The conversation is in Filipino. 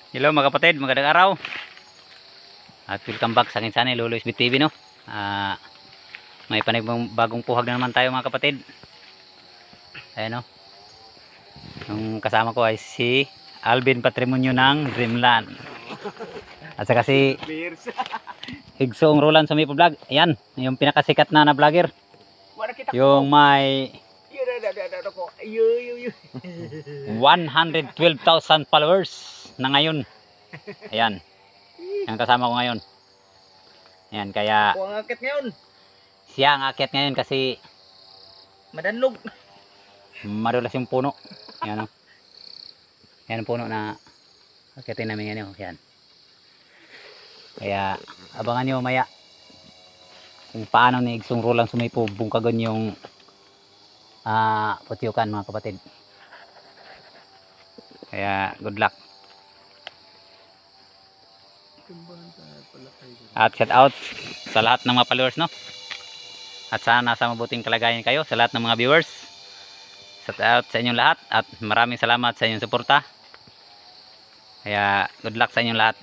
Hello mga kapatid, magandang araw. At welcome back sa akin channel, Lolo SB TV, no. May bagong puhag na naman tayo mga kapatid. Ayan, no. Yung kasama ko ay si Alvin Patrimonio ng Dreamland. At saka si Higsong Roland Sumipo Vlog. Ayan, yung pinakasikat na vlogger. Yung may 112,000 followers na ngayon. Ayan. Yung kasama ko ngayon. Ayan, kaya Ako ang akit ngayon. siya ang akyat ngayon kasi Madanlog. madulas yung puno. Ayan, o. Ayan ang puno na akyatin namin ngayon. Ayan. Kaya abangan nyo maya kung paano ni Higsong Roland Sumipo bungkagon yung putyukan mga kapatid. Kaya good luck. At shout out sa lahat ng mga followers, no? At sana nasa mabuting kalagayan kayo sa lahat ng mga viewers. Shout out sa inyong lahat at maraming salamat sa inyong suporta. Kaya good luck sa inyong lahat.